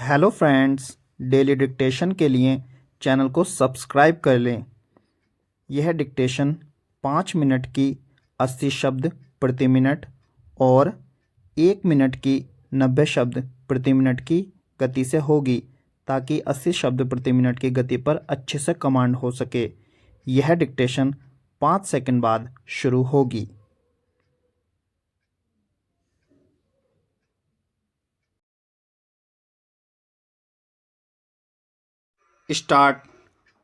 Hello friends, daily dictation के लिए channel को सब्सक्राइब कर लें। यह डिक्टेशन 5 मिनट की 80 शब्द प्रति मिनट और 1 मिनट की 90 शब्द प्रति मिनट की गति से होगी, ताकि 80 शब्द प्रति मिनट की गति पर अच्छे से कमांड हो सके। यह डिक्टेशन 5 सेकंड बाद शुरू होगी। स्टार्ट।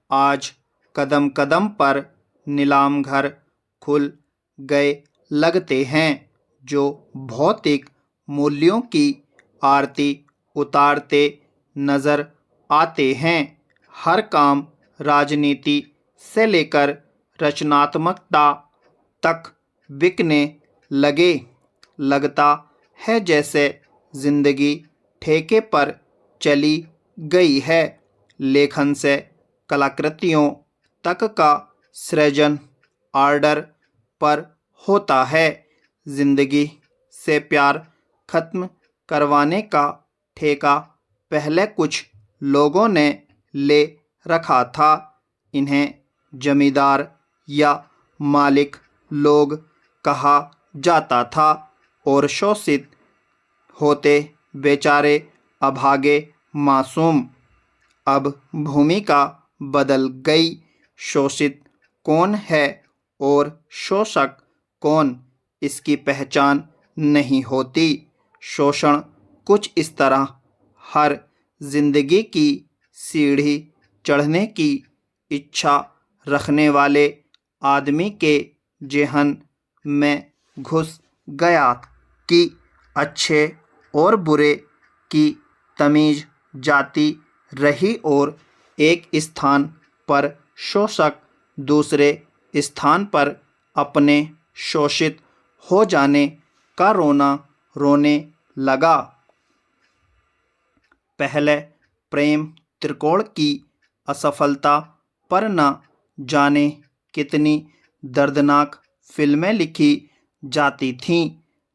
आज कदम कदम पर नीलाम घर खुल गए लगते हैं, जो भौतिक मूल्यों की आरती उतारते नजर आते हैं। हर काम राजनीति से लेकर रचनात्मकता तक बिकने लगे। लगता है जैसे जिंदगी ठेके पर चली गई है। लेखन से कलाकृतियों तक का सृजन ऑर्डर पर होता है। जिंदगी से प्यार खत्म करवाने का ठेका पहले कुछ लोगों ने ले रखा था। इन्हें जमींदार या मालिक लोग कहा जाता था और शोषित होते बेचारे अभागे मासूम। अब भूमिका बदल गई। शोषित कौन है और शोषक कौन, इसकी पहचान नहीं होती। शोषण कुछ इस तरह हर जिंदगी की सीढ़ी चढ़ने की इच्छा रखने वाले आदमी के जेहन में घुस गया कि अच्छे और बुरे की तमीज जाती रही और एक स्थान पर शोषक दूसरे स्थान पर अपने शोषित हो जाने का रोना रोने लगा। पहले प्रेम त्रिकोण की असफलता पर न जाने कितनी दर्दनाक फिल्में लिखी जाती थीं।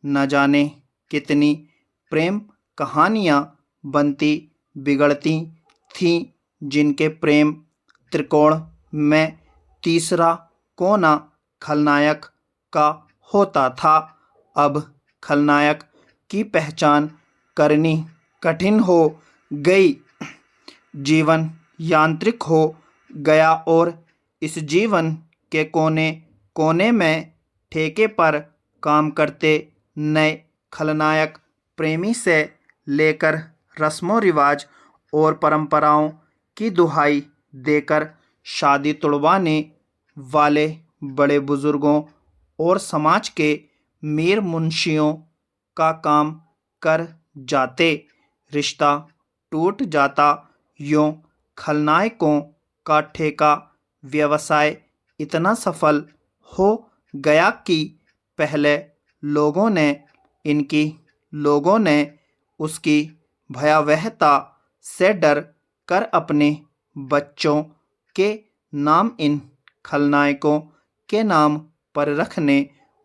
न जाने कितनी प्रेम कहानियाँ बनती बिगड़ती थीं, जिनके प्रेम त्रिकोण में तीसरा कोना खलनायक का होता था। अब खलनायक की पहचान करनी कठिन हो गई। जीवन यांत्रिक हो गया और इस जीवन के कोने कोने में ठेके पर काम करते नए खलनायक प्रेमी से लेकर रस्मों रिवाज और परंपराओं की दुहाई देकर शादी तुड़वाने वाले बड़े बुजुर्गों और समाज के मीर मुंशियों का काम कर जाते। रिश्ता टूट जाता। यूं खलनायकों का ठेका व्यवसाय इतना सफल हो गया कि पहले लोगों ने उसकी भयावहता से डर कर अपने बच्चों के नाम इन खलनायकों के नाम पर रखने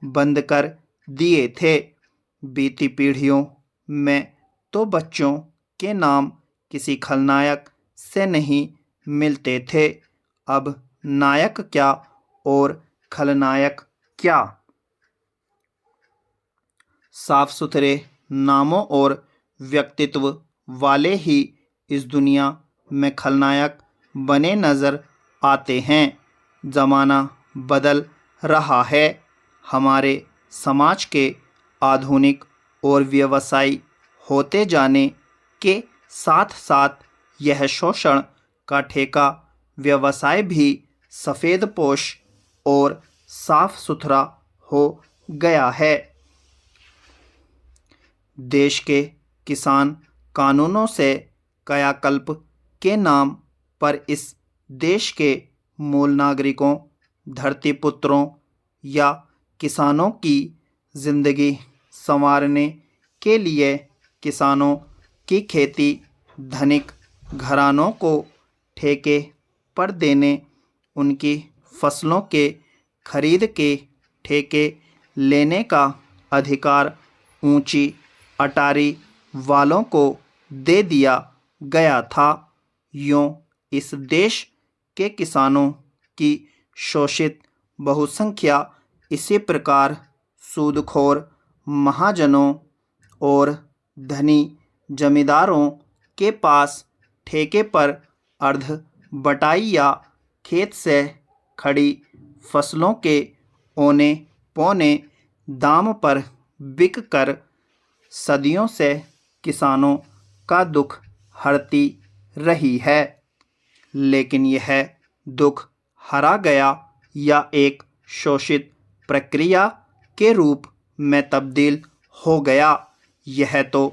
बंद कर दिए थे। बीती पीढ़ियों में तो बच्चों के नाम किसी खलनायक से नहीं मिलते थे। अब नायक क्या और खलनायक क्या। साफ सुथरे नामों और व्यक्तित्व वाले ही इस दुनिया में खलनायक बने नजर आते हैं। जमाना बदल रहा है। हमारे समाज के आधुनिक और व्यवसायी होते जाने के साथ साथ यह शोषण का ठेका व्यवसाय भी सफ़ेदपोश और साफ सुथरा हो गया है। देश के किसान कानूनों से कायाकल्प के नाम पर इस देश के मूल नागरिकों, धरतीपुत्रों या किसानों की जिंदगी संवारने के लिए किसानों की खेती धनिक घरानों को ठेके पर देने, उनकी फसलों के खरीद के ठेके लेने का अधिकार ऊंची अटारी वालों को दे दिया गया था। यूं इस देश के किसानों की शोषित बहुसंख्या इसी प्रकार सूदखोर महाजनों और धनी जमींदारों के पास ठेके पर अर्ध बटाई या खेत से खड़ी फसलों के औने पौने दाम पर बिक कर सदियों से किसानों का दुख हरती रही है। लेकिन यह दुख हरा गया या एक शोषित प्रक्रिया के रूप में तब्दील हो गया, यह तो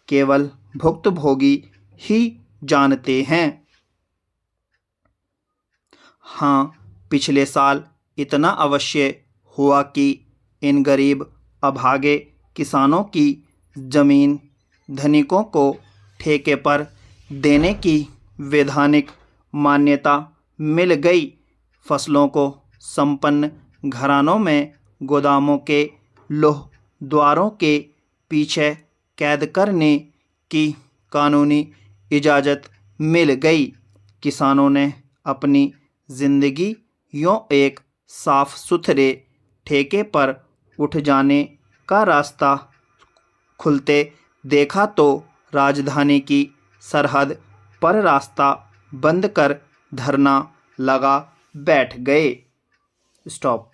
केवल भुक्तभोगी ही जानते हैं। हाँ, पिछले साल इतना अवश्य हुआ कि इन गरीब अभागे किसानों की जमीन धनिकों को ठेके पर देने की वैधानिक मान्यता मिल गई। फसलों को संपन्न घरानों में गोदामों के लोह द्वारों के पीछे कैद करने की कानूनी इजाज़त मिल गई। किसानों ने अपनी जिंदगी यूं एक साफ सुथरे ठेके पर उठ जाने का रास्ता खुलते देखा तो राजधानी की सरहद पर रास्ता बंद कर धरना लगा बैठ गए। स्टॉप।